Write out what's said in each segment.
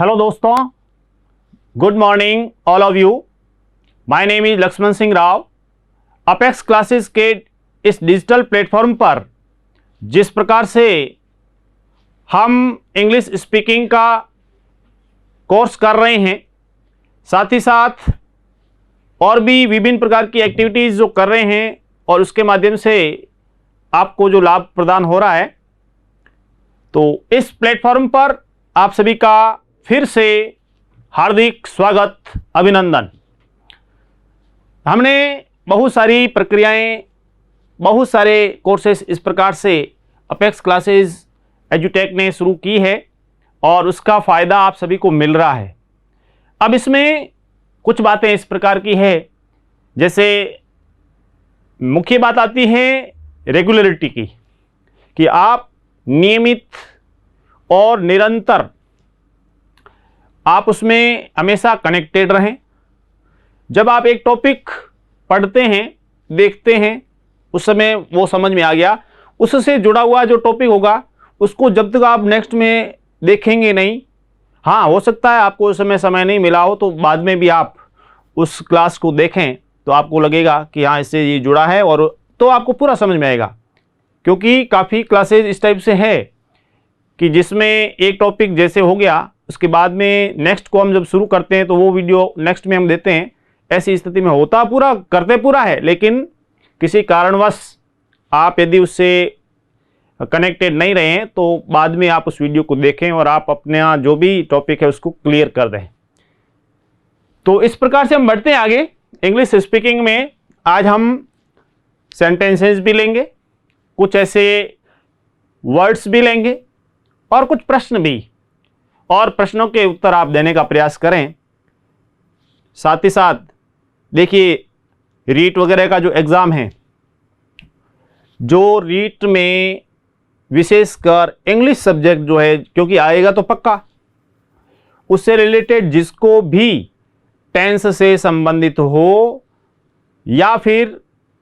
Hello दोस्तों, good morning all of you. My name is Laxman Singh Rao. Apex classes के इस digital platform पर जिस प्रकार से हम इंग्लिश स्पीकिंग का कोर्स कर रहे हैं, साथ ही साथ और भी विभिन्न प्रकार की एक्टिविटीज़ जो कर रहे हैं और उसके माध्यम से आपको जो लाभ प्रदान हो रहा है, तो इस प्लेटफॉर्म पर आप सभी का फिर से हार्दिक स्वागत, अभिनंदन। हमने बहुत सारी प्रक्रियाएं, बहुत सारे कोर्सेस इस प्रकार से अपेक्स क्लासेस एजुटेक ने शुरू की है और उसका फ़ायदा आप सभी को मिल रहा है। अब इसमें कुछ बातें इस प्रकार की है, जैसे मुख्य बात आती है रेगुलरिटी की, कि आप नियमित और निरंतर आप उसमें हमेशा कनेक्टेड रहें। जब आप एक टॉपिक पढ़ते हैं, देखते हैं, उस समय वो समझ में आ गया, उससे जुड़ा हुआ जो टॉपिक होगा उसको जब तक आप नेक्स्ट में देखेंगे नहीं, हाँ हो सकता है आपको उस समय नहीं मिला हो, तो बाद में भी आप उस क्लास को देखें तो आपको लगेगा कि हाँ इससे ये जुड़ा है, और तो आपको पूरा समझ में आएगा। क्योंकि काफ़ी क्लासेज इस टाइप से है कि जिसमें एक टॉपिक जैसे हो गया, उसके बाद में नेक्स्ट को हम जब शुरू करते हैं तो वो वीडियो नेक्स्ट में हम देते हैं। ऐसी स्थिति में होता पूरा, करते पूरा है, लेकिन किसी कारणवश आप यदि उससे कनेक्टेड नहीं रहे हैं तो बाद में आप उस वीडियो को देखें और आप अपना जो भी टॉपिक है उसको क्लियर कर दें। तो इस प्रकार से हम बढ़ते हैं आगे। इंग्लिश स्पीकिंग में आज हम सेंटेंसेस भी लेंगे, कुछ ऐसे वर्ड्स भी लेंगे और कुछ प्रश्न भी, और प्रश्नों के उत्तर आप देने का प्रयास करें। साथ ही साथ देखिए, रीट वगैरह का जो एग्ज़ाम है, जो रीट में विशेषकर इंग्लिश सब्जेक्ट जो है, क्योंकि आएगा तो पक्का, उससे रिलेटेड जिसको भी टेंस से संबंधित हो या फिर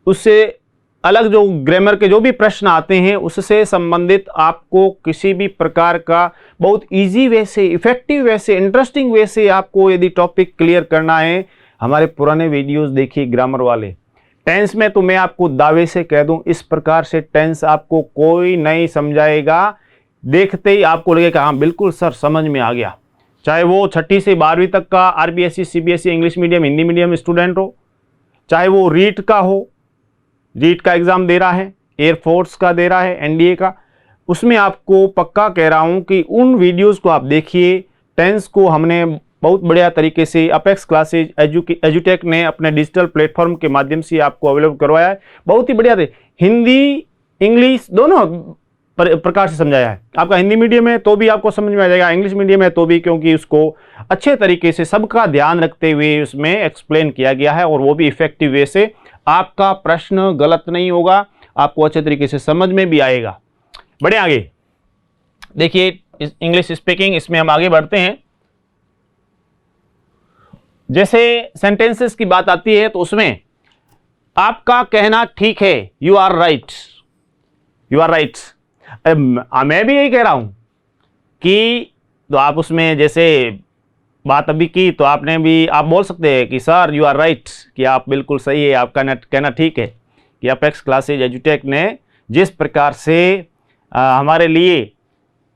उससे अलग जो ग्रामर के जो भी प्रश्न आते हैं उससे संबंधित आपको किसी भी प्रकार का बहुत इजी वे से, इफेक्टिव वे से, इंटरेस्टिंग वे से आपको यदि टॉपिक क्लियर करना है, हमारे पुराने वीडियोस देखिए ग्रामर वाले। टेंस में तो मैं आपको दावे से कह दूं, इस प्रकार से टेंस आपको कोई नहीं समझाएगा, देखते ही आपको लगेगा हाँ बिल्कुल सर समझ में आ गया। चाहे वो 6ठी से 12वीं तक का RBSE, CBSE, English medium, Hindi medium student हो, चाहे वो रीट का हो, रीट का एग्ज़ाम दे रहा है, एयरफोर्स का दे रहा है, एनडीए का, उसमें आपको पक्का कह रहा हूं कि उन वीडियोस को आप देखिए। टेंस को हमने बहुत बढ़िया तरीके से अपेक्स क्लासेज एजुटेक ने अपने डिजिटल प्लेटफॉर्म के माध्यम से आपको अवेलेबल करवाया है। बहुत ही बढ़िया, हिंदी इंग्लिश दोनों प्रकार से समझाया है। आपका हिंदी मीडियम है तो भी आपको समझ में आ जाएगा, इंग्लिश मीडियम है तो भी, क्योंकि उसको अच्छे तरीके से सबका ध्यान रखते हुए उसमें एक्सप्लेन किया गया है, और वो भी इफेक्टिव वे से। आपका प्रश्न गलत नहीं होगा, आपको अच्छे तरीके से समझ में भी आएगा। बढ़े आगे, देखिए इंग्लिश स्पीकिंग, इसमें हम आगे बढ़ते हैं। जैसे सेंटेंसेस की बात आती है तो उसमें आपका कहना ठीक है, you are right, you are right. मैं भी यही कह रहा हूं कि, तो आप उसमें जैसे बात अभी की तो आपने भी, आप बोल सकते हैं कि सर यू आर राइट, कि आप बिल्कुल सही है, आपका कहना ठीक है कि अपेक्स क्लासेज एजुटेक ने जिस प्रकार से हमारे लिए,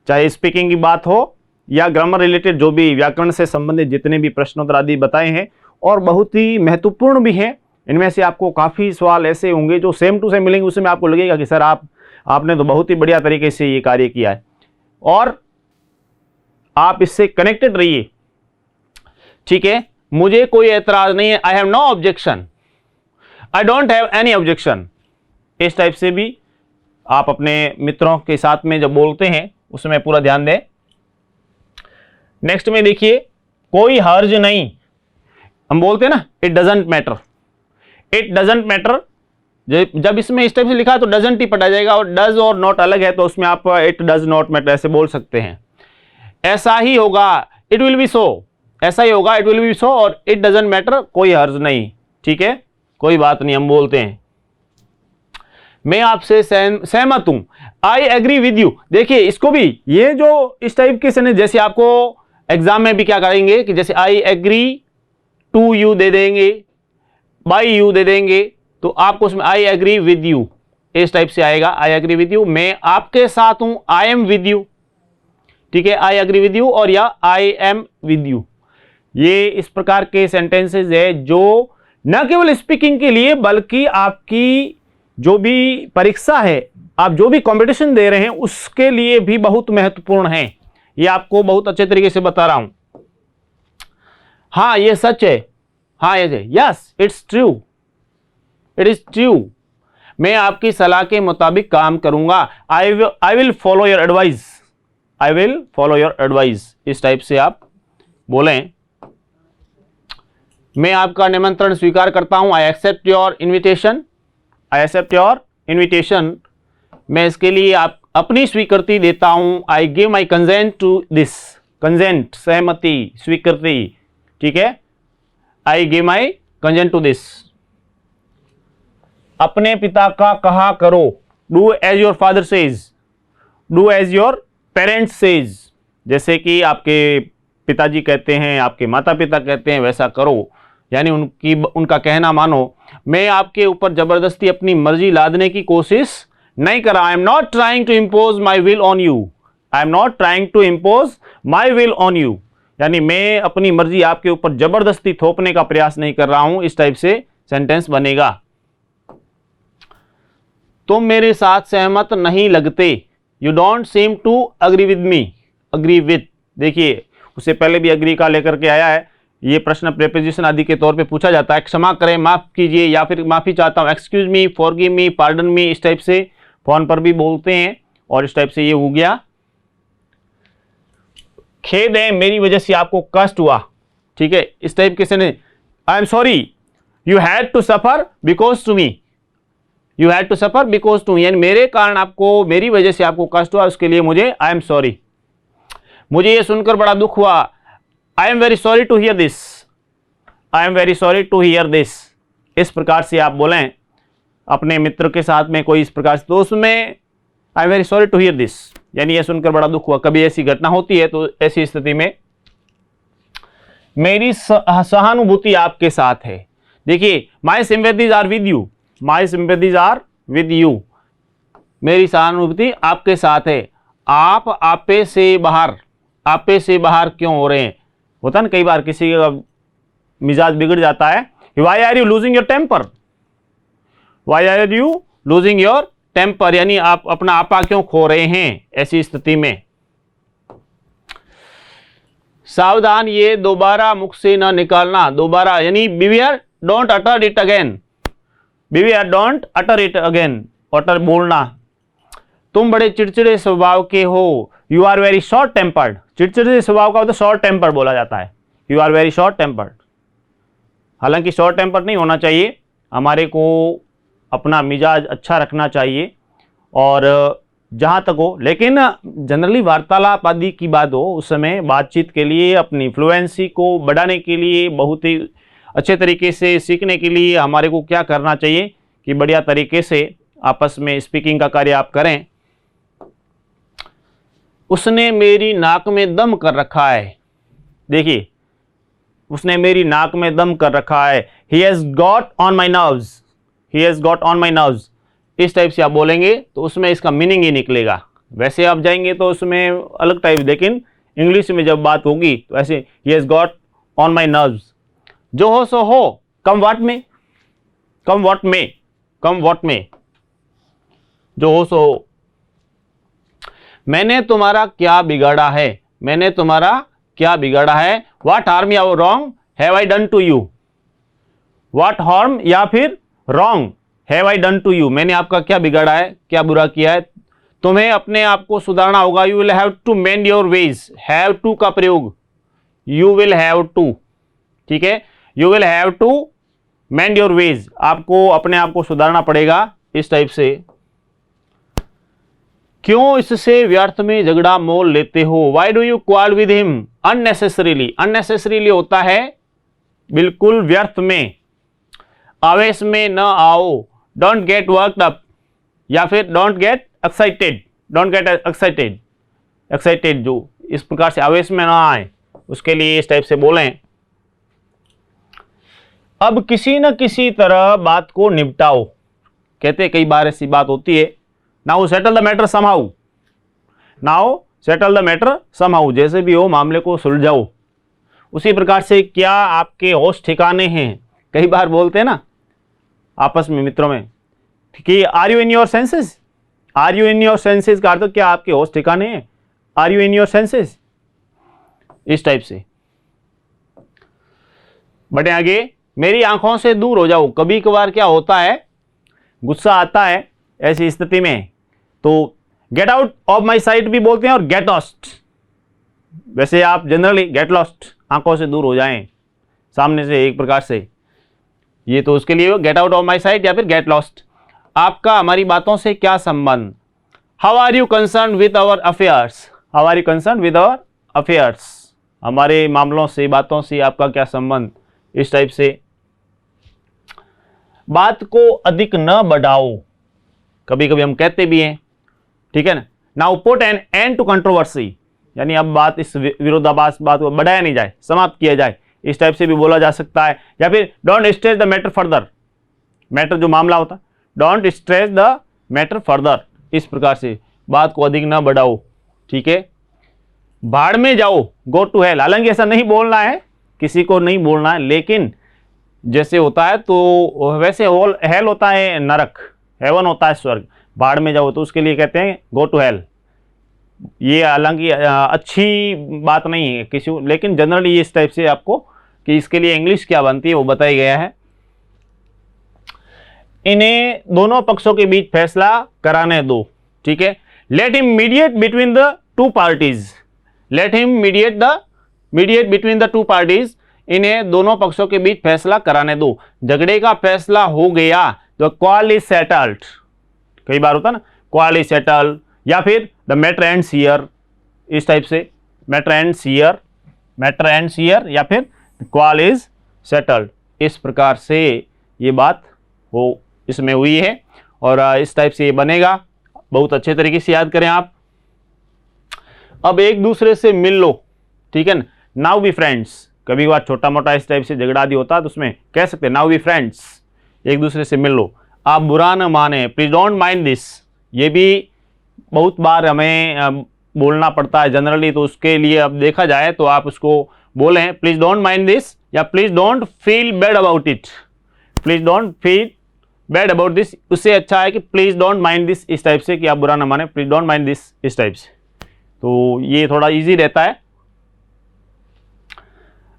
चाहे स्पीकिंग की बात हो या ग्रामर रिलेटेड जो भी व्याकरण से संबंधित जितने भी प्रश्नोत्तर आदि बताए हैं, और बहुत ही महत्वपूर्ण भी हैं। इनमें से आपको काफ़ी सवाल ऐसे होंगे जो सेम टू सेम मिलेंगे, उसमें आपको लगेगा कि सर आपने तो बहुत ही बढ़िया तरीके से ये कार्य किया है, और आप इससे कनेक्टेड रहिए। ठीक है, मुझे कोई एतराज नहीं है, I have no objection, I don't have any objection. इस टाइप से भी आप अपने मित्रों के साथ में जब बोलते हैं उसमें पूरा ध्यान दें। नेक्स्ट में देखिए, कोई हर्ज नहीं, हम बोलते हैं ना, it doesn't matter, it doesn't matter. जब इसमें इस टाइप से लिखा है तो डजंट ही पढ़ा जाएगा, और डज और नॉट अलग है, तो उसमें आप इट डज नॉट मैटर ऐसे बोल सकते हैं। ऐसा ही होगा, इट विल बी सो, ऐसा ही होगा, इट विल बी सो, और इट डजंट मैटर, कोई हर्ज नहीं। ठीक है, कोई बात नहीं, हम बोलते हैं मैं आपसे सहमत हूं, आई एग्री विद यू। देखिए इसको भी, ये जो इस टाइप के सेंटेंस, जैसे आपको एग्जाम में भी क्या करेंगे कि जैसे आई एग्री टू यू दे देंगे, बाई यू दे देंगे, तो आपको उसमें आई एग्री विद यू इस टाइप से आएगा। आई एग्री विद यू, मैं आपके साथ हूं, आई एम विद यू, ठीक है, आई एग्री विद यू, और या आई एम विद यू। ये इस प्रकार के सेंटेंसेस है जो न केवल स्पीकिंग के लिए बल्कि आपकी जो भी परीक्षा है, आप जो भी कंपटीशन दे रहे हैं उसके लिए भी बहुत महत्वपूर्ण है। ये आपको बहुत अच्छे तरीके से बता रहा हूं। हाँ ये सच है, हाँ ये yes it's true, it is true, मैं आपकी सलाह के मुताबिक काम करूंगा। I will follow your advice, I will follow your advice, इस टाइप से आप बोलें। मैं आपका निमंत्रण स्वीकार करता हूं, I accept your invitation, I accept your invitation, मैं इसके लिए आप अपनी स्वीकृति देता हूं। I give my consent to this, consent सहमति, स्वीकृति, ठीक है, I give my consent to this. अपने पिता का कहा करो, do as your father says, do as your parents say, जैसे कि आपके पिताजी कहते हैं, आपके माता पिता कहते हैं वैसा करो, यानी उनका कहना मानो। मैं आपके ऊपर जबरदस्ती अपनी मर्जी लादने की कोशिश नहीं कर रहा। I am not trying to impose my will on you, I am not trying to impose my will on you, यानी मैं अपनी मर्जी आपके ऊपर जबरदस्ती थोपने का प्रयास नहीं कर रहा हूं, इस टाइप से सेंटेंस बनेगा। तुम मेरे साथ सहमत नहीं लगते, you don't seem to agree with me, agree with, देखिए उससे पहले भी अग्री का लेकर के आया है। ये प्रश्न प्रेपोजिशन आदि के तौर पे पूछा जाता है, क्षमा करें, माफ कीजिए, या फिर माफी चाहता हूं, excuse me, forgive me, pardon me, इस टाइप से फोन पर भी बोलते हैं, और इस टाइप से ये हो गया। खेद है मेरी वजह से आपको कष्ट हुआ, ठीक है, इस टाइप के से नहीं। I am sorry you had to suffer because to me, you had to suffer because to me, यानी मेरे कारण आपको, मेरी वजह से आपको कष्ट हुआ, उसके लिए मुझे आई एम सॉरी, मुझे ये सुनकर बड़ा दुख हुआ। I am very sorry to hear this, I am very sorry to hear this, इस प्रकार से आप बोलें अपने मित्र के साथ में कोई इस प्रकार से, तो उसमें I am very sorry to hear this, यानी ये सुनकर बड़ा दुख हुआ। कभी ऐसी घटना होती है तो ऐसी स्थिति में मेरी सहानुभूति आपके साथ है। देखिए my sympathies are with you, my sympathies are with you, मेरी सहानुभूति आपके साथ है। आप आपे से बाहर क्यों हो रहे हैं? होता ना कई बार किसी का मिजाज बिगड़ जाता है, why are you losing your temper, why are you losing your temper, यानी आप अपना आपा क्यों खो रहे हैं ऐसी स्थिति में। सावधान, ये दोबारा मुख से न निकालना, दोबारा यानी beware don't utter it again, beware don't utter it again, utter बोलना। तुम बड़े चिड़चिड़े स्वभाव के हो, you are very short tempered, चिड़चिड़े स्वभाव का होता है शॉर्ट टेम्पर्ड बोला जाता है, you are very short tempered. हालांकि शॉर्ट टेम्पर्ड नहीं होना चाहिए, हमारे को अपना मिजाज अच्छा रखना चाहिए और जहाँ तक हो, लेकिन जनरली वार्तालाप आदि की बात हो उस समय बातचीत के लिए अपनी फ्लुएंसी को बढ़ाने के लिए, बहुत ही अच्छे तरीके से सीखने के लिए हमारे को क्या करना चाहिए कि बढ़िया तरीके से आपस में स्पीकिंग का कार्य आप करें। उसने मेरी नाक में दम कर रखा है, देखिए उसने मेरी नाक में दम कर रखा है, he has got on my nerves, he has got on my nerves, इस टाइप से आप बोलेंगे तो उसमें इसका मीनिंग ही निकलेगा। वैसे आप जाएंगे तो उसमें अलग टाइप, लेकिन इंग्लिश में जब बात होगी तो ऐसे he has got on my nerves। जो हो सो हो, कम व्हाट में, कम व्हाट में, कम व्हाट में, जो हो सो हो। मैंने तुम्हारा क्या बिगाड़ा है, मैंने तुम्हारा क्या बिगाड़ा है, व्हाट हार्म या wrong have I done to you, what harm या फिर wrong have I done to you, मैंने आपका क्या बिगाड़ा है, क्या बुरा किया है। तुम्हें अपने आप को सुधारना होगा, you will have to mend your ways, have to का प्रयोग, यू विल हैव टू, ठीक है, you will have to mend your ways, आपको अपने आप को सुधारना पड़ेगा इस टाइप से। क्यों इससे व्यर्थ में झगड़ा मोल लेते हो, why do you क्वाल with him unnecessarily, unnecessarily होता है बिल्कुल व्यर्थ में। आवेश में न आओ, डोंट गेट वर्कड अप, या फिर don't get excited, don't get excited, excited जो इस प्रकार से आवेश में ना आए, उसके लिए इस टाइप से बोलें, अब किसी न किसी तरह बात को निपटाओ। कहते कई बार ऐसी बात होती है, now settle the matter somehow, now settle the matter somehow, जैसे भी हो मामले को सुलझाओ। उसी प्रकार से क्या आपके होश ठिकाने हैं, कई बार बोलते हैं ना आपस में मित्रों में कि are you in your senses, are you in your senses का अर्थ क्या आपके होश ठिकाने हैं, are you in your senses, इस टाइप से। बटे आगे, मेरी आंखों से दूर हो जाओ। कभी कभार क्या होता है, गुस्सा आता है ऐसी स्थिति में, तो get out of my site भी बोलते हैं और गेट लॉस्ट। वैसे आप जनरली गेट लॉस्ट, आंखों से दूर हो जाएं सामने से, एक प्रकार से ये तो उसके लिए get out of my site या फिर गेट लॉस्ट। आपका हमारी बातों से क्या संबंध, how are you concern with our affairs, how are you concern with our affairs, हमारे मामलों से बातों से आपका क्या संबंध, इस टाइप से। बात को अधिक न बढ़ाओ, कभी कभी हम कहते भी हैं, ठीक है ना। Now put an end to controversy, यानी अब बात इस विरोधाभास बात को बढ़ाया नहीं जाए, समाप्त किया जाए, इस टाइप से भी बोला जा सकता है। या फिर don't stress the matter further, matter जो मामला होता है, don't stress the matter further, इस प्रकार से बात को अधिक न बढ़ाओ, ठीक है। भाड़ में जाओ, गो टू हेल, हालांकि ऐसा नहीं बोलना है, किसी को नहीं बोलना है, लेकिन जैसे होता है तो वैसे हेल होता है नरक, हेवन होता है स्वर्ग, भाड़ में जाओ तो उसके लिए कहते हैं गो टू हेल। ये हालांकि अच्छी बात नहीं है किसी, लेकिन जनरली इस टाइप से आपको कि इसके लिए इंग्लिश क्या बनती है वो बताया गया है। इन्हें दोनों पक्षों के बीच फैसला कराने दो, ठीक है। Let him mediate between the two parties, let him mediate between the two parties, इन्हें दोनों पक्षों के बीच फैसला कराने दो। झगड़े का फैसला हो गया तो क्वाल इज सेटल्ड, कई बार होता ना क्वाल इज सेटल्ड, या फिर द मैटर एंड्स हियर, इस टाइप से matter ends here, matter ends here, या फिर क्वाल इज सेटल्ड, इस प्रकार से ये बात हो इसमें हुई है और इस टाइप से ये बनेगा। बहुत अच्छे तरीके से याद करें आप। अब एक दूसरे से मिल लो, ठीक है ना। नाउ वी फ्रेंड्स, कभी बार छोटा मोटा इस टाइप से झगड़ा आदि होता है तो उसमें कह सकते हैं नाउ वी फ्रेंड्स, एक दूसरे से मिल लो। आप बुरा न माने, प्लीज डोंट माइंड दिस, ये भी बहुत बार हमें बोलना पड़ता है जनरली, तो उसके लिए अब देखा जाए तो आप उसको बोलें प्लीज डोंट माइंड दिस, या please don't feel bad about it, please don't feel bad about this, उससे अच्छा है कि प्लीज डोंट माइंड दिस, इस टाइप से कि आप बुरा ना माने, प्लीज डोंट माइंड दिस, इस टाइप से, तो ये थोड़ा इजी रहता है।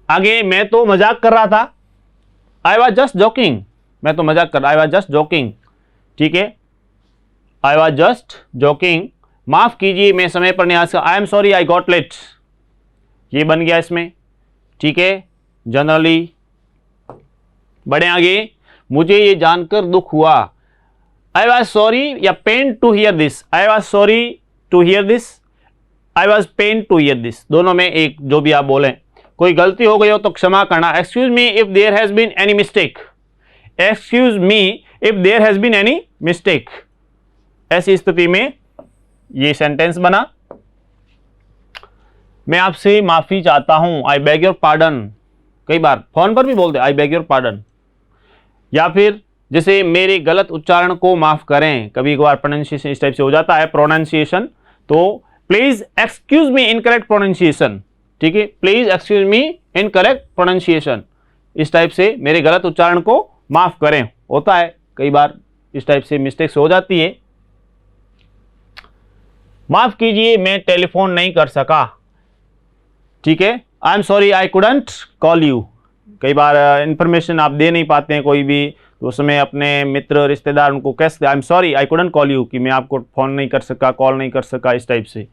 आगे, मैं तो मजाक कर रहा था, आई वॉज जस्ट जोकिंग, मैं तो मजाक कर रहा, आई वॉज जस्ट जोकिंग, ठीक है, आई वॉज जस्ट जोकिंग। माफ कीजिए मैं समय पर नहीं आ सका, I am sorry I got late, ये बन गया इसमें, ठीक है। जनरली बढ़े आगे, मुझे ये जानकर दुख हुआ, आई वॉज सॉरी या pain to hear this, I was sorry to hear this, I was pain to hear this, दोनों में एक जो भी आप बोलें। कोई गलती हो गई हो तो क्षमा करना, excuse me if there has been any mistake, excuse me if there has been any mistake, ऐसी स्थिति में ये सेंटेंस बना। मैं आपसे माफी चाहता हूं, आई बेग योर पार्डन, कई बार फोन पर भी बोलते आई बेग योर पार्डन। या फिर जैसे मेरे गलत उच्चारण को माफ करें, कभी कभार प्रोनाउंसिएशन इस टाइप से हो जाता है, प्रोनाउंसिएशन, तो please excuse me incorrect pronunciation, ठीक है, please excuse me incorrect pronunciation, इस टाइप से मेरे गलत उच्चारण को माफ करें, होता है कई बार इस टाइप से मिस्टेक्स हो जाती है। माफ कीजिए मैं टेलीफोन नहीं कर सका, ठीक है, I am sorry I couldn't call you, कई बार इंफॉर्मेशन आप दे नहीं पाते हैं कोई भी, तो उसमें अपने मित्र रिश्तेदार उनको कह सकते आई am sorry I couldn't call you, कि मैं आपको फ़ोन नहीं कर सका, कॉल नहीं कर सका, इस टाइप से।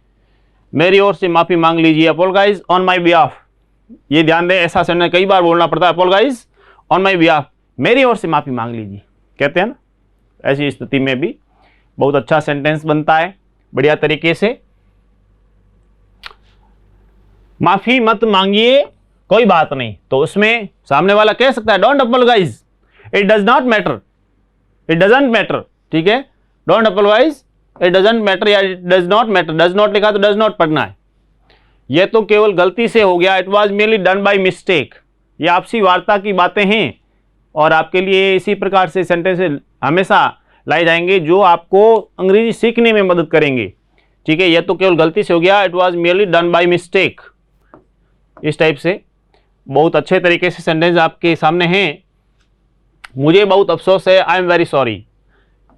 मेरी ओर से माफ़ी मांग लीजिए, अपोलोगाइज ऑन माई बिहाफ, ये ध्यान दें, ऐसा सेंटेंस कई बार बोलना पड़ता है, अपोलोगाइज ऑन माई बिहाफ, मेरी ओर से माफ़ी मांग लीजिए, कहते हैं ना, ऐसी स्थिति में भी बहुत अच्छा सेंटेंस बनता है बढ़िया तरीके से। माफ़ी मत मांगिए, कोई बात नहीं, तो उसमें सामने वाला कह सकता है don't apologise, it does not matter, it doesn't matter, ठीक है, don't apologise, it doesn't matter, या it does not matter, does not लिखा तो डज नॉट पढ़ना है, यह तो केवल गलती से हो गया, it was merely done by mistake. ये आपसी वार्ता की बातें हैं और आपके लिए इसी प्रकार से सेंटेंस हमेशा लाए जाएंगे जो आपको अंग्रेजी सीखने में मदद करेंगे। ठीक है, यह तो केवल गलती से हो गया, it was merely done by mistake. इस टाइप से बहुत अच्छे तरीके से सेंटेंस आपके सामने हैं। मुझे बहुत अफसोस है, I am very sorry.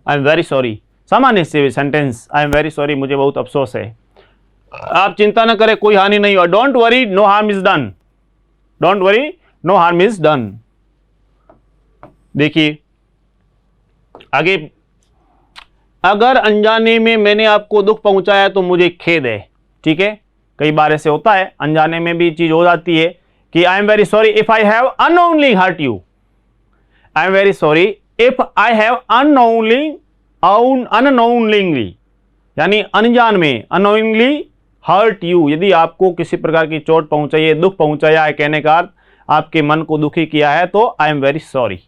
I am very sorry सामान्य से sentence, I am very sorry, मुझे बहुत अफसोस है। आप चिंता न करें, कोई हानि नहीं हुआ, don't worry no harm is done. Don't worry no harm is done. देखिए आगे, अगर अनजाने में मैंने आपको दुख पहुंचाया तो मुझे खेद है। ठीक है, कई बार ऐसे होता है, अनजाने में भी चीज हो जाती है कि I am very sorry if I have unknowingly hurt you. I am very sorry if I have unknowingly यानी अनजान में, अनोइंगली हर्ट यू, यदि आपको किसी प्रकार की चोट पहुंचाई है, दुख पहुंचाया है, कहने का अर्थ आपके मन को दुखी किया है, तो I am very sorry.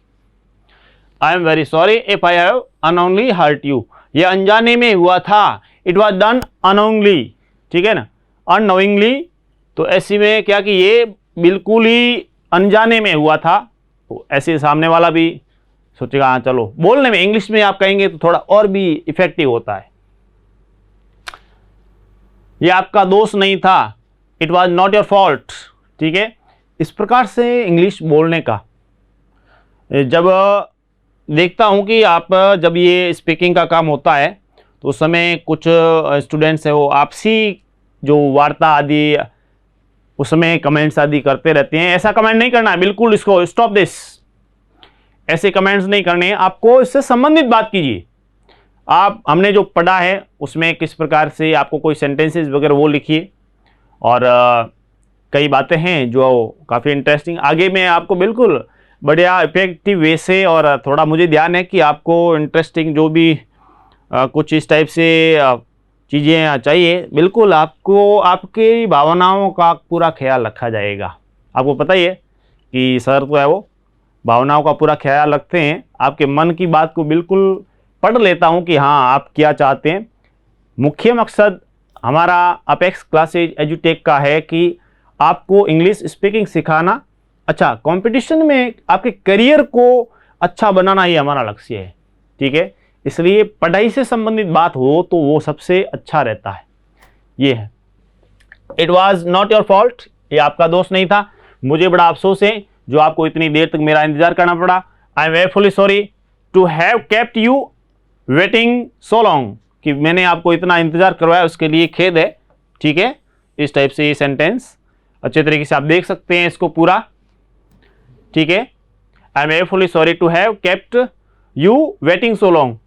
I am very sorry if I have unknowingly hurt you. ये अनजाने में हुआ था, इट वॉज डन अनोइंगली। ठीक है ना, अननोइंगली, तो ऐसी में क्या कि ये बिल्कुल ही अनजाने में हुआ था, तो ऐसे सामने वाला भी सोचेगा हाँ चलो। बोलने में इंग्लिश में आप कहेंगे तो थोड़ा और भी इफेक्टिव होता है। ये आपका दोष नहीं था, it was not your fault. ठीक है, इस प्रकार से इंग्लिश बोलने का जब देखता हूं कि आप जब ये स्पीकिंग का काम होता है तो उस समय कुछ स्टूडेंट्स है वो आपसी जो वार्ता आदि उस समय कमेंट्स आदि करते रहते हैं। ऐसा कमेंट नहीं करना है, बिल्कुल इसको स्टॉप दिस, ऐसे कमेंट्स नहीं करने हैं, आपको इससे संबंधित बात कीजिए। आप हमने जो पढ़ा है उसमें किस प्रकार से आपको कोई सेंटेंसेस वगैरह वो लिखिए, और कई बातें हैं जो काफ़ी इंटरेस्टिंग, आगे मैं आपको बिल्कुल बढ़िया इफेक्टिव वे से, और थोड़ा मुझे ध्यान है कि आपको इंटरेस्टिंग जो भी कुछ इस टाइप से चीज़ें चाहिए, बिल्कुल आपको आपकी भावनाओं का पूरा ख्याल रखा जाएगा। आपको पता ही है कि सर तो है वो भावनाओं का पूरा ख्याल रखते हैं, आपके मन की बात को बिल्कुल पढ़ लेता हूं कि हाँ आप क्या चाहते हैं। मुख्य मकसद हमारा अपेक्स क्लासेज एजुटेक का है कि आपको इंग्लिश स्पीकिंग सिखाना, अच्छा कंपटीशन में आपके करियर को अच्छा बनाना ही हमारा लक्ष्य है। ठीक है, इसलिए पढ़ाई से संबंधित बात हो तो वो सबसे अच्छा रहता है। ये है, it was not your fault, ये आपका दोष नहीं था, मुझे बड़ा अफसोस है जो आपको इतनी देर तक मेरा इंतजार करना पड़ा। I am very fully sorry to have kept you waiting so long, कि मैंने आपको इतना इंतजार करवाया उसके लिए खेद है। ठीक है, इस टाइप से ये सेंटेंस अच्छे तरीके से आप देख सकते हैं इसको पूरा। ठीक है, I am very fully sorry to have kept you waiting so long.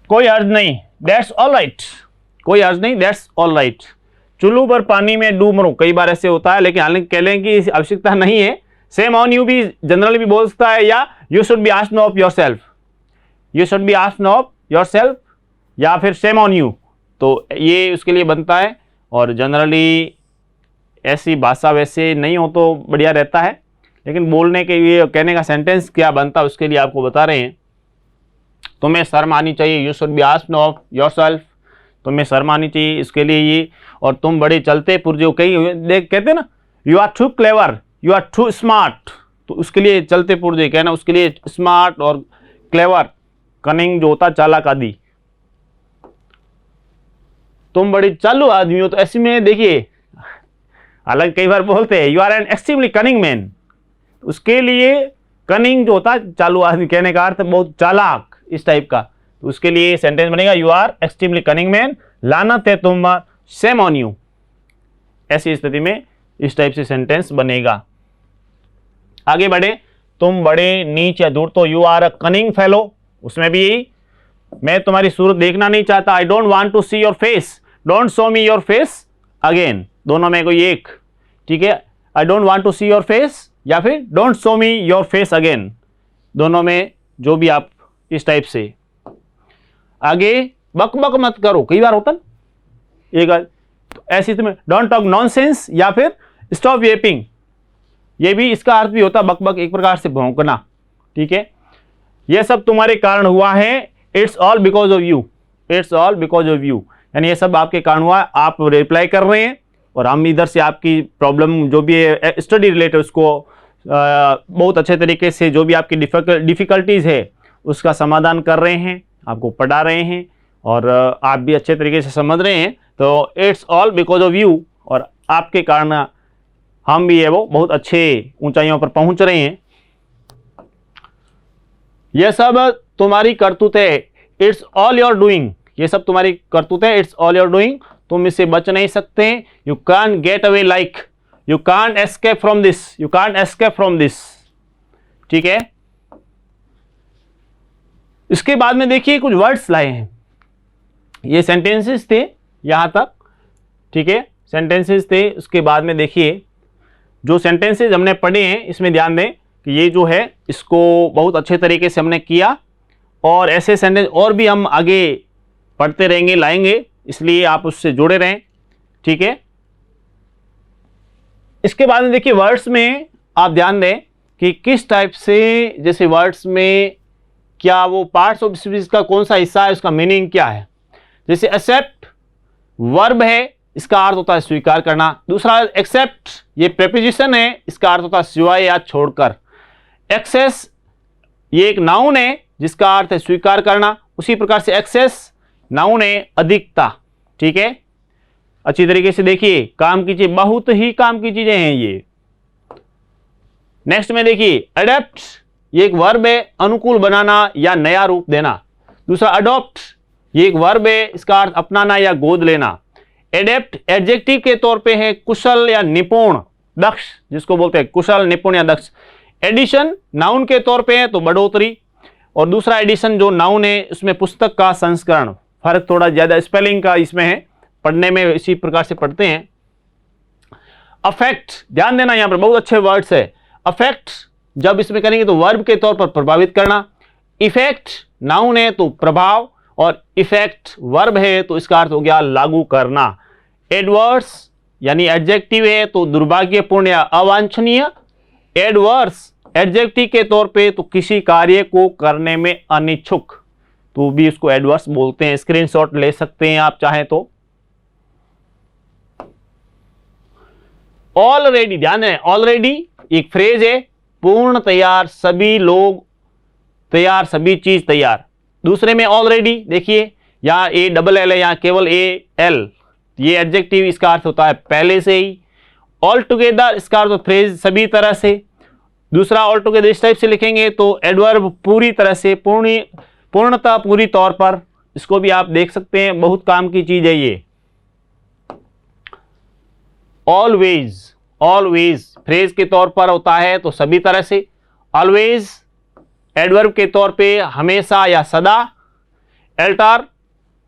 कोई अर्ज नहीं, दैट्स ऑल राइट, कोई अर्ज नहीं, दैट्स ऑल राइट। चुल्लू पर पानी में डूब मरूं, कई बार ऐसे होता है, लेकिन हालांकि कह लें कि आवश्यकता नहीं है। सेम ऑन यू भी जनरली भी बोल सकता है, या you should be asked of your self, you should be asked of your self, या फिर सेम ऑन यू, तो ये उसके लिए बनता है। और जनरली ऐसी भाषा वैसे नहीं हो तो बढ़िया रहता है, लेकिन बोलने के लिए कहने का सेंटेंस क्या बनता है उसके लिए आपको बता रहे हैं। तुम्हें शर्म आनी चाहिए, you should be asked of your self, तुम्हें शर्म आनी चाहिए इसके लिए ये। और तुम बड़े चलते पुर्जे, कई देख कहते हैं ना, you are too clever, you are too smart, तो उसके लिए चलते पुर्जे कहना, उसके लिए स्मार्ट और क्लेवर, कनिंग जो होता चालाक आदि। तुम बड़ी चालू आदमी हो, तो ऐसे में देखिए, हालांकि कई बार बोलते हैं you are an extremely cunning man, उसके लिए कनिंग जो होता है चालू आदमी कहने का अर्थ बहुत चालाक, इस टाइप का, तो उसके लिए सेंटेंस बनेगा you are extremely cunning man, लानत है तुम, सेम ऑन यू। ऐसी स्थिति में इस टाइप से सेंटेंस बनेगा। आगे बढ़े, तुम बड़े नीच या दूर, तो you are a cunning fellow, उसमें भी यही, मैं तुम्हारी सूरत देखना नहीं चाहता, I don't want to see your face, don't show me your face again, दोनों में कोई एक। ठीक है, I don't want to see your face या फिर don't show me your face again, दोनों में जो भी आप इस टाइप से। आगे, बक बक मत करो, कई बार होता ना एक, तो ऐसी तुम्हें डोंट टॉक नॉनसेंस या फिर स्टॉप येपिंग, ये भी इसका अर्थ भी होता बक बक, एक प्रकार से भौंकना। ठीक है, ये सब तुम्हारे कारण हुआ है, it's all because of you, it's all because of you, यानी ये सब आपके कारण हुआ, आप रिप्लाई कर रहे हैं और हम इधर से आपकी प्रॉब्लम जो भी है स्टडी रिलेटेड उसको बहुत अच्छे तरीके से, जो भी आपकी डिफ़िकल्टीज़ है उसका समाधान कर रहे हैं, आपको पढ़ा रहे हैं और आप भी अच्छे तरीके से समझ रहे हैं। तो it's all because of you, और आपके कारण हम भी है वो बहुत अच्छे ऊंचाइयों पर पहुंच रहे हैं। यह सब तुम्हारी करतूत है, इट्स ऑल योर डूइंग, ये सब तुम्हारी करतूत है, इट्स ऑल योर डूइंग, तुम इससे बच नहीं सकते। You can't get away like, you can't escape from this, you can't escape from this. ठीक है, इसके बाद में देखिए कुछ वर्ड्स लाए हैं, ये सेंटेंसेस थे यहां तक। ठीक है, सेंटेंसेस थे, उसके बाद में देखिए जो सेंटेंसेस हमने पढ़े हैं इसमें ध्यान दें कि ये जो है इसको बहुत अच्छे तरीके से हमने किया, और ऐसे सेंटेंस और भी हम आगे पढ़ते रहेंगे, लाएंगे, इसलिए आप उससे जुड़े रहें। ठीक है, इसके बाद में देखिए वर्ड्स में आप ध्यान दें कि किस टाइप से, जैसे वर्ड्स में क्या वो पार्ट्स ऑफ स्पीच का कौन सा हिस्सा है, उसका मीनिंग क्या है। जैसे एक्सेप्ट वर्ब है, इसका अर्थ होता है स्वीकार करना। दूसरा एक्सेप्ट ये प्रेपोजिशन है, इसका अर्थ होता है सिवाय या छोड़कर। एक्सेस ये एक नाउन है जिसका अर्थ है स्वीकार करना। उसी प्रकार से एक्सेस नाउन है, अधिकता। ठीक है, अच्छी तरीके से देखिए, काम की चीज, बहुत ही काम की चीजें हैं ये। नेक्स्ट में देखिए अडेप्ट, ये एक वर्ब है, अनुकूल बनाना या नया रूप देना। दूसरा अडॉप्ट, ये एक वर्ब है, इसका अर्थ अपनाना या गोद लेना। एडेप्ट एडजेक्टिव के तौर पे है कुशल या निपुण, दक्ष, जिसको बोलते हैं कुशल, निपुण या दक्ष। एडिशन नाउन के तौर पे है तो बढ़ोतरी, और दूसरा एडिशन जो नाउन है उसमें पुस्तक का संस्करण, फर्क थोड़ा ज्यादा स्पेलिंग का इसमें है, पढ़ने में इसी प्रकार से पढ़ते हैं। अफेक्ट, ध्यान देना यहां पर बहुत अच्छे वर्ड्स है। अफेक्ट जब इसमें करेंगे तो वर्ब के तौर पर प्रभावित करना। इफेक्ट नाउन है तो प्रभाव, और इफेक्ट वर्ब है तो इसका अर्थ हो गया लागू करना। एडवर्स यानी एडजेक्टिव है तो दुर्भाग्यपूर्ण या अवांछनीय। एडवर्स एडजेक्टिव के तौर पे तो किसी कार्य को करने में अनिच्छुक, तो भी उसको एडवर्स बोलते हैं। स्क्रीनशॉट ले सकते हैं आप चाहें तो। ऑलरेडी, ध्यान है, ऑलरेडी एक फ्रेज है, पूर्ण तैयार, सभी लोग तैयार, सभी चीज तैयार। दूसरे में ऑलरेडी देखिए, यहाँ ए डबल एल है, यहाँ केवल ए एल, ये एडजेक्टिव, इसका अर्थ होता है पहले से ही। ऑल टुगेदर, इसका अर्थ फ्रेज सभी तरह से। दूसरा ऑल टुगेदर इस टाइप से लिखेंगे तो एडवर्ब पूरी तरह से, पूर्णतः, पूरी तौर पर, इसको भी आप देख सकते हैं, बहुत काम की चीज है ये। ऑलवेज, ऑलवेज फ्रेज के तौर पर होता है तो सभी तरह से। ऑलवेज एडवर्ब के तौर पे हमेशा या सदा। एल्टर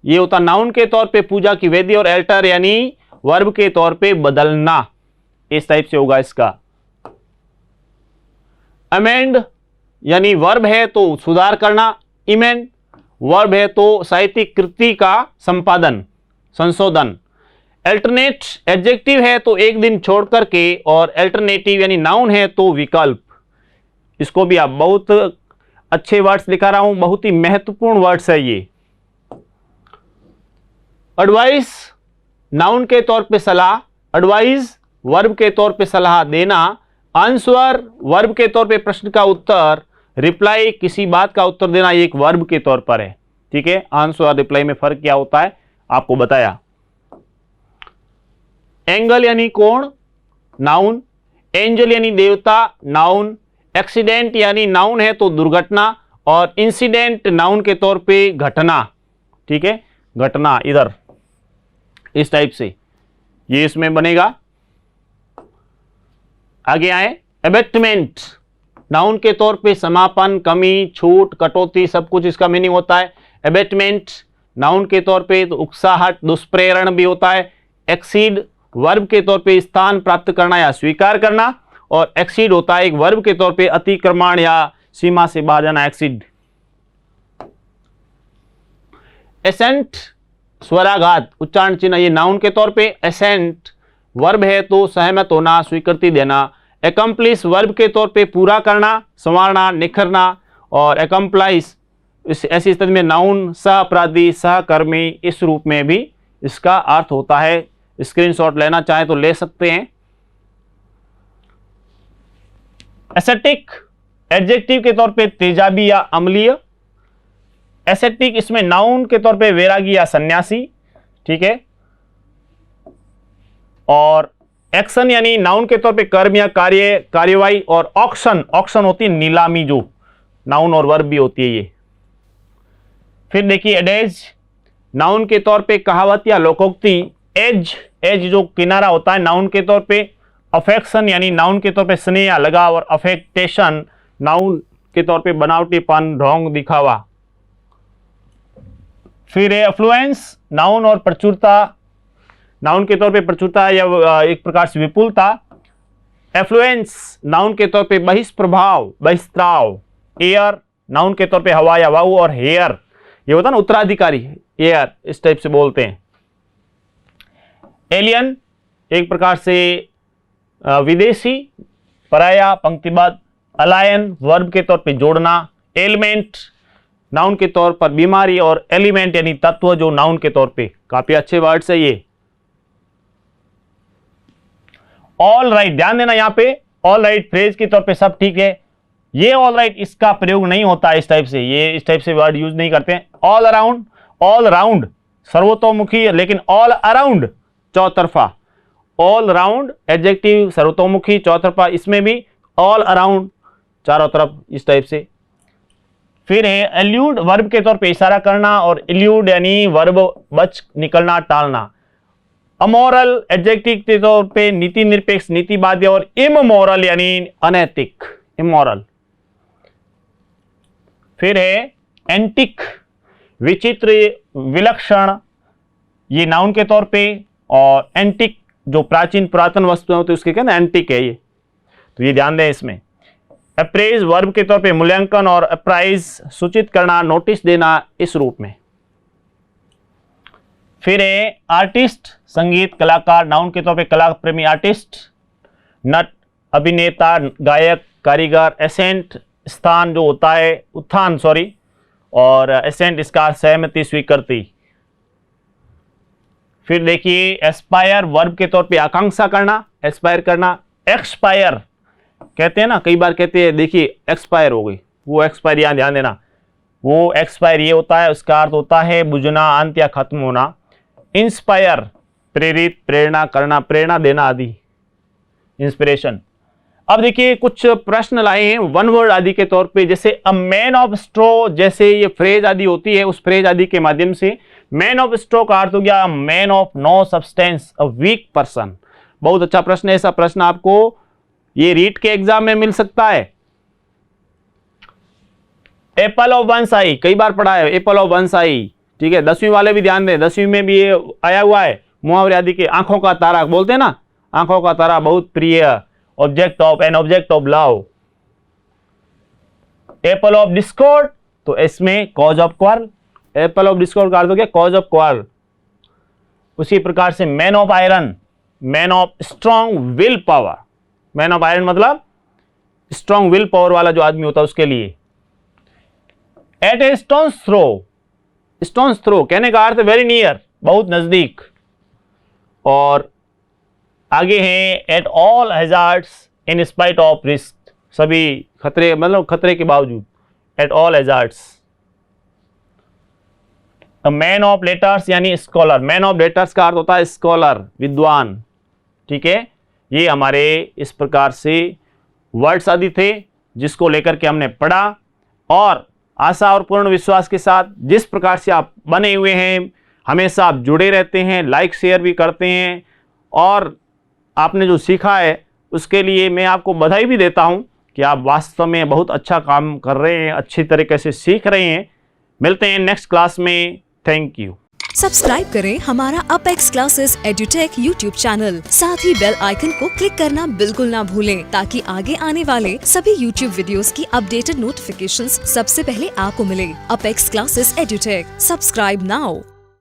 ये होता नाउन के तौर पे पूजा की वेदी, और एल्टर यानी वर्ब के तौर पे बदलना, इस टाइप से होगा इसका। अमेंड यानी वर्ब है तो सुधार करना। इमेंड वर्ब है तो साहित्यिक कृति का संपादन, संशोधन। अल्टरनेट एडजेक्टिव है तो एक दिन छोड़ करके, और अल्टरनेटिव यानी नाउन है तो विकल्प। इसको भी आप बहुत अच्छे वर्ड्स लिखा रहा हूं, बहुत ही महत्वपूर्ण वर्ड्स है ये। एडवाइस नाउन के तौर पे सलाह, एडवाइस वर्ब के तौर पे सलाह देना। आंसर वर्ब के तौर पे प्रश्न का उत्तर। रिप्लाई किसी बात का उत्तर देना, ये एक वर्ब के तौर पर है। ठीक है, आंसर और रिप्लाई में फर्क क्या होता है आपको बताया। एंगल यानी कोण, नाउन। एंजल यानी देवता, नाउन। एक्सीडेंट यानी नाउन है तो दुर्घटना, और इंसिडेंट नाउन के तौर पे घटना। ठीक है, घटना, इधर इस टाइप से ये इसमें बनेगा। आगे आए, एबेटमेंट नाउन के तौर पे समापन, कमी, छूट, कटौती, सब कुछ इसका मीनिंग होता है। एबेटमेंट नाउन के तौर पे तो उत्साहट, दुष्प्रेरण भी होता है। एक्सीड वर्ब के तौर पे स्थान प्राप्त करना या स्वीकार करना, और एक्सीड होता है एक वर्ब के तौर पे अतिक्रमण या सीमा से बाहर जाना, एक्सीड। एसेंट स्वराघात, उच्चारण चिन्ह, ये नाउन के तौर पे। एसेंट वर्ब है तो सहमत होना, स्वीकृति देना। एकम्प्लिश वर्ब के तौर पे पूरा करना, संवारना, निखरना, और एकम्प्लाइज ऐसी स्थिति में नाउन, सह अपराधी, सहकर्मी, इस रूप में भी इसका अर्थ होता है। स्क्रीनशॉट लेना चाहे तो ले सकते हैं। एसेटिक एडजेक्टिव के तौर पे तेजाबी या अम्लीय। एसेटिक इसमें नाउन के तौर पे वैरागी या सन्यासी, ठीक है। और एक्शन यानी नाउन के तौर पे कर्म या कार्यवाही, और ऑक्शन होती है नीलामी, जो नाउन और वर्ब भी होती है ये। फिर देखिए एडेज नाउन के तौर पे कहावत या लोकोक्ति। एज जो किनारा होता है नाउन के तौर पे। अफेक्शन यानी नाउन के तौर पे स्नेह या लगाव, और अफेक्टेशन नाउन के तौर पे बनावटीपन, ढोंग, दिखावा। फिर एफ्लुएंस नाउन और प्रचुरता, नाउन के तौर पे प्रचुरता या एक प्रकार से विपुलता। एफ्लुएंस नाउन के तौर पे बहिष्प्रभाव, बहिस्त्राव। एयर नाउन के तौर पे हवा या वायु, और हेयर ये होता है ना उत्तराधिकारी, एयर इस टाइप से बोलते हैं। एलियन एक प्रकार से विदेशी, पराया, पंक्तिबद्ध। अलायन वर्ब के तौर पे जोड़ना। एलिमेंट नाउन के तौर पर बीमारी, और एलिमेंट यानी तत्व, जो नाउन के तौर पे। काफी अच्छे वर्ड्स है ये। ऑल राइट, ध्यान देना यहाँ पे ऑल राइट फ्रेज के तौर पे सब ठीक है। ये ऑल राइट इसका प्रयोग नहीं होता इस टाइप से, ये इस टाइप से वर्ड यूज नहीं करते हैं। ऑल राउंड सर्वतोमुखी, लेकिन ऑल अराउंड चौतरफा। ऑल राउंड एडजेक्टिव सर्वतोमुखी चौतरफा, इसमें भी ऑल अराउंड चारों तरफ इस टाइप से। फिर है एल्यूड वर्ब के तौर पे इशारा करना, और इल्यूड यानी वर्ब बच निकलना, टालना। अमोरल एडजेक्टिव के तौर पे नीति निरपेक्ष, नीतिबाध्य, और इमोरल यानी अनैतिक, इमोरल। फिर है एंटिक विचित्र, विलक्षण, ये नाउन के तौर पे। और एंटिक जो प्राचीन पुरातन वस्तुएं होती है उसके कहते हैं एंटिक है ये, तो ये ध्यान दें इसमें। अप्रेज वर्ब के तौर पे मूल्यांकन, और अप्राइज सूचित करना, नोटिस देना, इस रूप में। फिर है आर्टिस्ट संगीत कलाकार, नाउन के तौर पे कला प्रेमी आर्टिस्ट। नट अभिनेता, गायक, कारीगर। एसेंट स्थान जो होता है, उत्थान सॉरी, और एसेंट इसका सहमति, स्वीकृति। फिर देखिए एस्पायर वर्ब के तौर पे आकांक्षा करना, एस्पायर करना। एक्सपायर कहते हैं ना, कई बार कहते हैं देखिए एक्सपायर हो गई, वो एक्सपायर, यहां ध्यान देना, वो एक्सपायर ये होता है, उसका अर्थ होता है बुझना, अंत या खत्म होना। इंस्पायर प्रेरित, प्रेरणा करना, प्रेरणा देना आदि, इंस्पिरेशन। अब देखिए कुछ प्रश्न लाए हैं वन वर्ड आदि के तौर पे, जैसे अ मैन ऑफ स्ट्रॉ, जैसे ये फ्रेज आदि होती है, उस फ्रेज आदि के माध्यम से मैन ऑफ स्ट्रॉ का अर्थ हो गया man of no substance, a weak person. बहुत अच्छा प्रश्न है, ऐसा प्रश्न आपको ये रीट के एग्जाम में मिल सकता है। एप्पल ऑफ वन आई, कई बार पढ़ा है एप्पल ऑफ वन आई, ठीक है। 10वीं वाले भी ध्यान दें, 10वीं में भी ये आया हुआ है मुहावरे आदि के। आंखों का तारा बोलते हैं ना, आंखों का तारा बहुत प्रिय, object of, an object of love. Apple of discord, तो इसमें cause of quarrel, apple of discord का अर्थ हो गया कॉज ऑफ क्वार्ल। उसी प्रकार से man of iron, man of strong will power, man of iron मतलब स्ट्रॉन्ग विल पावर वाला जो आदमी होता है उसके लिए। एट ए स्टोन्स थ्रो, स्टोन्स थ्रो कहने का अर्थ वेरी नियर, बहुत नजदीक। और आगे हैं at all hazards in spite of risk, सभी खतरे मतलब खतरे के बावजूद, at all hazards. Man of letters यानी स्कॉलर, मैन ऑफ लेटर्स का अर्थ होता है स्कॉलर, विद्वान, ठीक है। ये हमारे इस प्रकार से वर्ड्स आदि थे जिसको लेकर के हमने पढ़ा, और आशा और पूर्ण विश्वास के साथ जिस प्रकार से आप बने हुए हैं, हमेशा आप जुड़े रहते हैं, लाइक शेयर भी करते हैं, और आपने जो सीखा है उसके लिए मैं आपको बधाई भी देता हूं कि आप वास्तव में बहुत अच्छा काम कर रहे हैं, अच्छी तरीके से सीख रहे हैं। मिलते हैं नेक्स्ट क्लास में, थैंक यू। सब्सक्राइब करें हमारा Apex Classes Edutech YouTube channel, साथ ही बेल आइकन को क्लिक करना बिल्कुल ना भूलें, ताकि आगे आने वाले सभी यूट्यूब वीडियोस की अपडेटेड नोटिफिकेशंस सबसे पहले आपको मिले। Apex Classes Edutech, subscribe now.